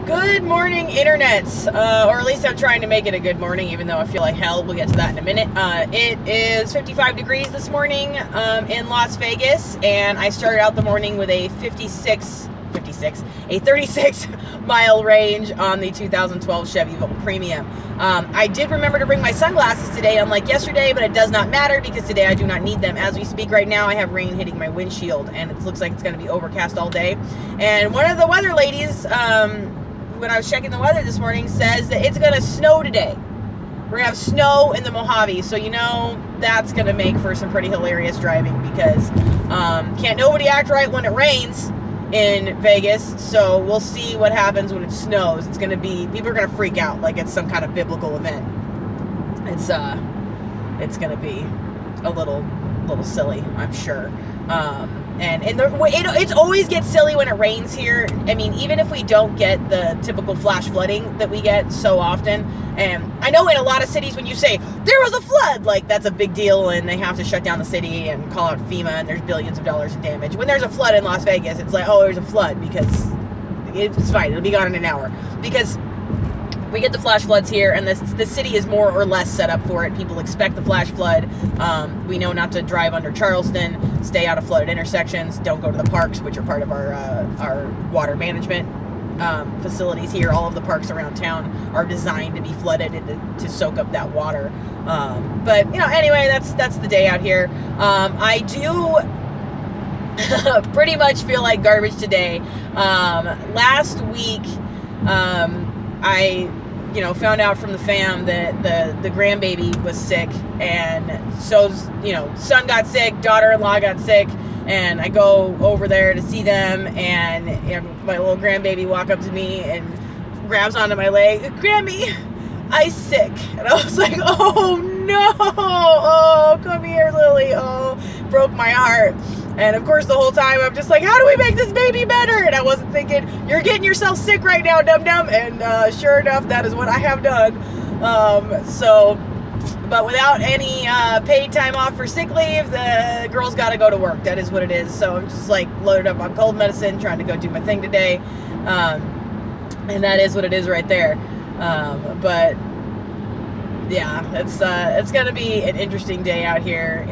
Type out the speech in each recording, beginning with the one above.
Good morning, internets, or at least I'm trying to make it a good morning, even though I feel like hell. We'll get to that in a minute. It is 55 degrees this morning in Las Vegas, and I started out the morning with a 36 mile range on the 2012 Chevy Volt Premium. I did remember to bring my sunglasses today, unlike yesterday, but it does not matter because today I do not need them. As we speak right now, I have rain hitting my windshield, and it looks like it's going to be overcast all day. And one of the weather ladies, when I was checking the weather this morning, says that it's going to snow today. We're going to have snow in the Mojave, so you know that's going to make for some pretty hilarious driving because can't nobody act right when it rains in Vegas, so we'll see what happens when it snows. It's going to be, people are going to freak out like it's some kind of biblical event. It's going to be a little silly, I'm sure. It always gets silly when it rains here. I mean, even if we don't get the typical flash flooding that we get so often, and I know in a lot of cities when you say, there was a flood, like that's a big deal and they have to shut down the city and call out FEMA and there's billions of dollars in damage. When there's a flood in Las Vegas, it's like, oh, there's a flood because it's fine, it'll be gone in an hour. Because we get the flash floods here, and the city is more or less set up for it. People expect the flash flood. We know not to drive under Charleston, stay out of flooded intersections, don't go to the parks, which are part of our water management facilities here. All of the parks around town are designed to be flooded and to soak up that water. But, you know, anyway, that's the day out here. I do pretty much feel like garbage today. Last week, I found out from the fam that the grandbaby was sick, and so, son got sick, daughter-in-law got sick, and I go over there to see them, and my little grandbaby walk up to me and grabs onto my leg. Grammy, I'm sick. And I was like, oh no, oh, come here, Lily. Oh, broke my heart. And of course, the whole time I'm just like, how do we make this baby better? And I wasn't thinking, you're getting yourself sick right now, dum-dum. And sure enough, that is what I have done. But without any paid time off for sick leave, the girl's got to go to work. That is what it is. So I'm just like loaded up on cold medicine, trying to go do my thing today. And that is what it is right there. But yeah, it's going to be an interesting day out here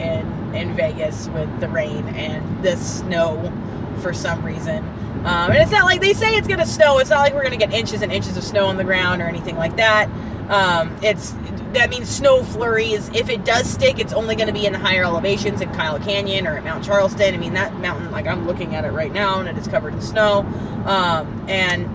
in Vegas with the rain and the snow for some reason. And it's not like they say it's going to snow. It's not like we're going to get inches and inches of snow on the ground or anything like that. That means snow flurries. If it does stick, it's only going to be in the higher elevations in Kyle Canyon or at Mount Charleston. I mean, that mountain, like I'm looking at it right now, and it is covered in snow. And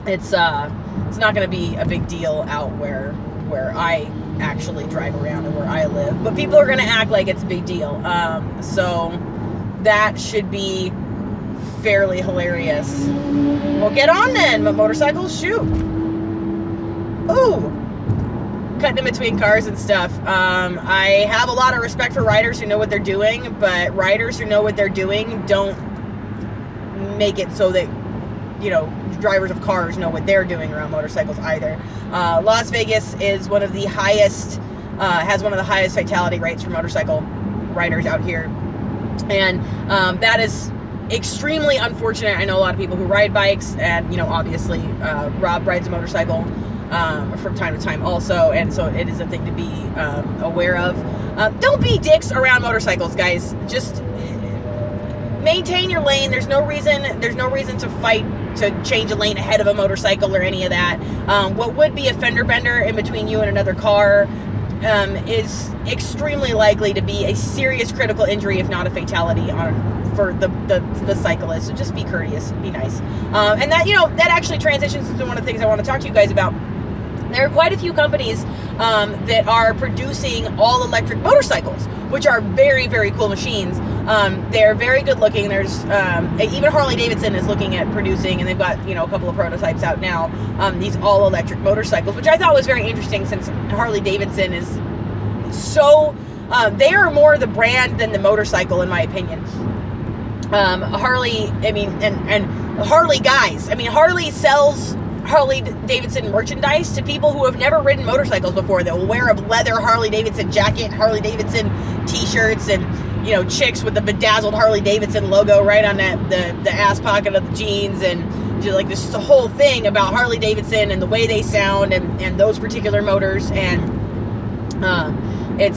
it's not going to be a big deal out where I actually drive around and where I live, but people are going to act like it's a big deal. So that should be fairly hilarious. Well, get on then, but motorcycles, shoot. Ooh, cutting in between cars and stuff. I have a lot of respect for riders who know what they're doing, but riders who know what they're doing don't make it so that, drivers of cars know what they're doing around motorcycles either. Las Vegas is one of the highest, has one of the highest fatality rates for motorcycle riders out here. And that is extremely unfortunate. I know a lot of people who ride bikes, and, obviously Rob rides a motorcycle from time to time also, and so it is a thing to be aware of. Don't be dicks around motorcycles, guys. Just maintain your lane. There's no reason to fight to change a lane ahead of a motorcycle or any of that. What would be a fender bender in between you and another car is extremely likely to be a serious critical injury, if not a fatality, for the cyclist. So just be courteous, be nice. And that actually transitions to one of the things I want to talk to you guys about. There are quite a few companies that are producing all-electric motorcycles, which are very, very cool machines. They're very good looking. There's even Harley Davidson is looking at producing, and they've got a couple of prototypes out now. These all-electric motorcycles, which I thought was very interesting, since Harley Davidson is so they are more the brand than the motorcycle, in my opinion. Harley, I mean, and Harley guys. I mean, Harley sells Harley Davidson merchandise to people who have never ridden motorcycles before. They'll wear a leather Harley Davidson jacket, Harley Davidson t-shirts, and chicks with the bedazzled Harley Davidson logo right on the ass pocket of the jeans, and like this whole thing about Harley Davidson and the way they sound and those particular motors, and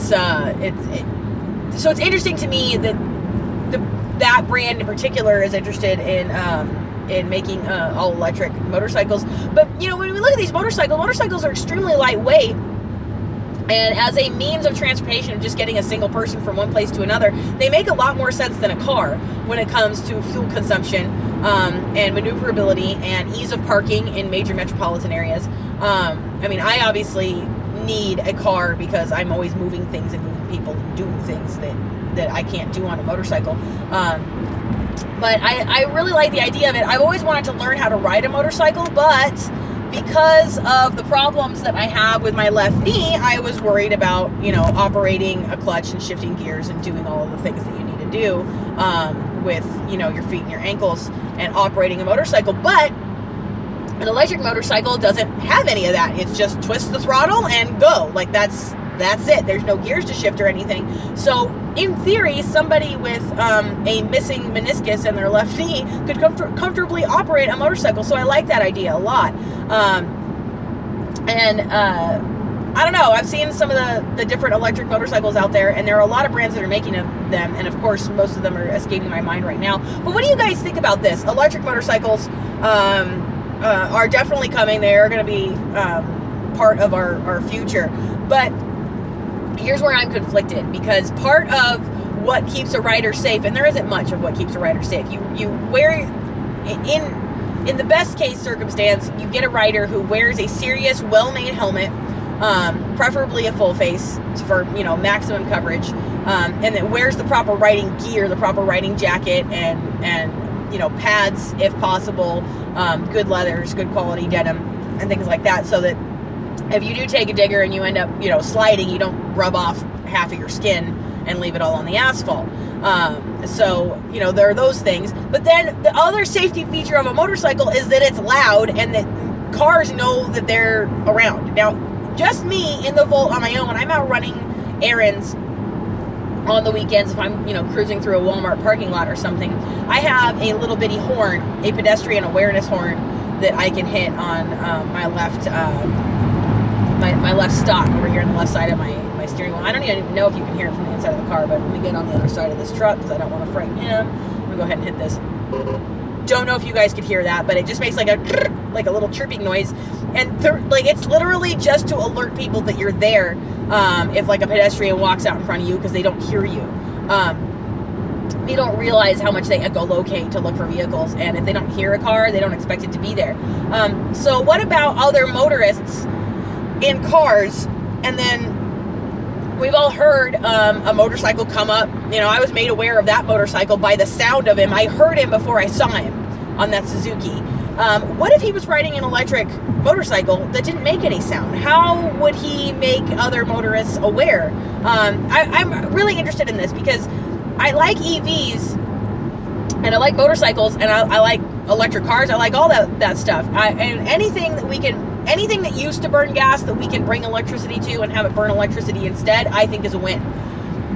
so it's interesting to me that that brand in particular is interested in making all electric motorcycles. But you know, when we look at these motorcycles are extremely lightweight. And as a means of transportation of just getting a single person from one place to another, they make a lot more sense than a car when it comes to fuel consumption and maneuverability and ease of parking in major metropolitan areas. I mean, I obviously need a car because I'm always moving things and moving people and doing things that I can't do on a motorcycle. But I really like the idea of it. I've always wanted to learn how to ride a motorcycle, but because of the problems that I have with my left knee, I was worried about, you know, operating a clutch and shifting gears and doing all of the things that you need to do with, you know, your feet and your ankles and operating a motorcycle. But an electric motorcycle doesn't have any of that. It's just twist the throttle and go. Like that's it. There's no gears to shift or anything. So in theory, somebody with a missing meniscus in their left knee could comfortably operate a motorcycle. So I like that idea a lot. I don't know, I've seen some of the different electric motorcycles out there, and there are a lot of brands that are making them, and of course most of them are escaping my mind right now. But what do you guys think about this? Electric motorcycles are definitely coming. They are going to be part of our future. But here's where I'm conflicted, because part of what keeps a rider safe, and there isn't much of what keeps a rider safe, you wear, in the best case circumstance, you get a rider who wears a serious, well-made helmet, preferably a full face for, you know, maximum coverage, and that wears the proper riding gear, the proper riding jacket, and you know, pads if possible, good leathers, good quality denim, and things like that, so that if you do take a digger and you end up, you know, sliding, you don't rub off half of your skin and leave it all on the asphalt. So, you know, there are those things. But then the other safety feature of a motorcycle is that it's loud and that cars know that they're around. Now, just me in the Volt on my own, when I'm out running errands on the weekends, if I'm, you know, cruising through a Walmart parking lot or something, I have a little bitty horn, a pedestrian awareness horn that I can hit on my left my left stock over here on the left side of my steering wheel. I don't even know if you can hear it from the inside of the car, but let me get on the other side of this truck because I don't want to frighten him. I'm gonna go ahead and hit this. Don't know if you guys could hear that, but it just makes like a little chirping noise, and like it's literally just to alert people that you're there. If like a pedestrian walks out in front of you because they don't hear you. They don't realize how much they echolocate to look for vehicles, and if they don't hear a car, they don't expect it to be there. So what about other motorists in cars? And then we've all heard a motorcycle come up. You know, I was made aware of that motorcycle by the sound of him. I heard him before I saw him on that Suzuki. What if he was riding an electric motorcycle that didn't make any sound? How would he make other motorists aware? I'm really interested in this because I like EVs and I like motorcycles and I like electric cars. I like all that stuff. And anything that used to burn gas that we can bring electricity to and have it burn electricity instead, I think is a win.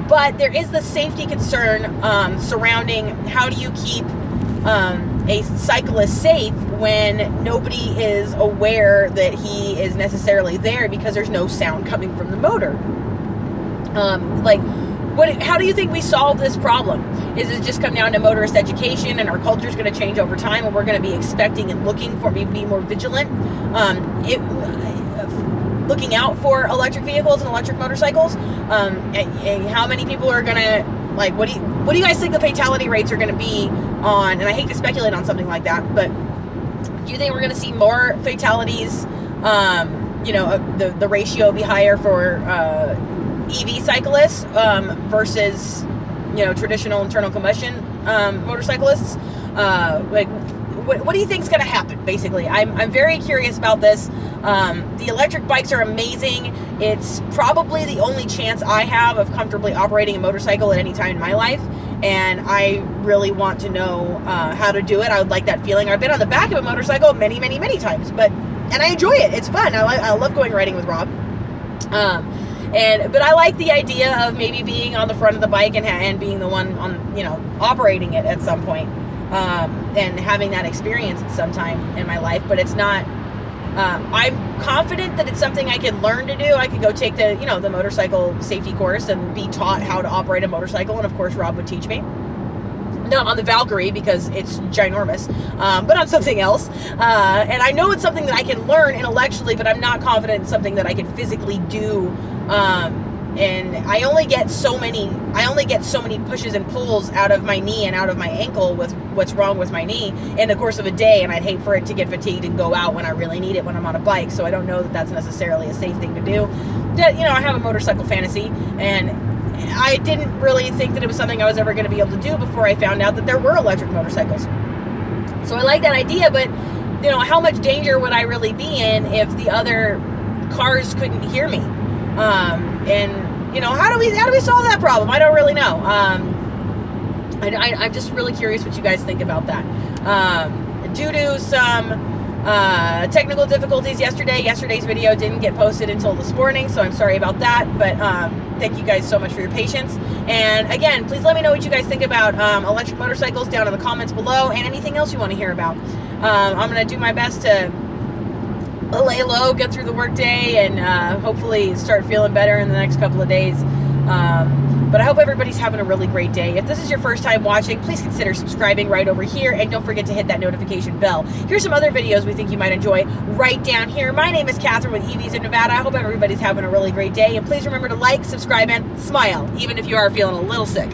But there is the safety concern surrounding how do you keep a cyclist safe when nobody is aware that he is necessarily there because there's no sound coming from the motor. How do you think we solve this problem? Is it just come down to motorist education and our culture is going to change over time and we're going to be expecting and looking for, be more vigilant, looking out for electric vehicles and electric motorcycles? And how many people are going to, like, what do you guys think the fatality rates are going to be on, and I hate to speculate on something like that, but do you think we're going to see more fatalities, you know, the ratio be higher for EV cyclists versus, you know, traditional internal combustion motorcyclists? What do you think is going to happen? Basically, I'm very curious about this. The electric bikes are amazing. It's probably the only chance I have of comfortably operating a motorcycle at any time in my life, and I really want to know how to do it. I would like that feeling. I've been on the back of a motorcycle many times, and I enjoy it. It's fun. I love going riding with Rob. But I like the idea of maybe being on the front of the bike and being the one on, you know, operating it at some point. and having that experience at some time in my life, but it's not, I'm confident that it's something I can learn to do. I could go take the, the motorcycle safety course and be taught how to operate a motorcycle. And of course, Rob would teach me. Not on the Valkyrie because it's ginormous, but on something else. And I know it's something that I can learn intellectually, but I'm not confident it's something that I can physically do. And I only get so many pushes and pulls out of my knee and out of my ankle with what's wrong with my knee in the course of a day, and I'd hate for it to get fatigued and go out when I really need it when I'm on a bike. So I don't know that that's necessarily a safe thing to do. I have a motorcycle fantasy, and I didn't really think that it was something I was ever going to be able to do before I found out that there were electric motorcycles. So I like that idea, but how much danger would I really be in if the other cars couldn't hear me? And how do we solve that problem? I don't really know. I'm just really curious what you guys think about that. Due to some technical difficulties yesterday's video didn't get posted until this morning, so I'm sorry about that, but thank you guys so much for your patience. And again, please let me know what you guys think about electric motorcycles down in the comments below, and anything else you want to hear about. I'm going to do my best to lay low, get through the workday, and hopefully start feeling better in the next couple of days. But I hope everybody's having a really great day. If this is your first time watching, please consider subscribing right over here, and don't forget to hit that notification bell. Here's some other videos we think you might enjoy right down here. My name is Catherine with EVs in Nevada. I hope everybody's having a really great day, and please remember to like, subscribe, and smile, even if you are feeling a little sick.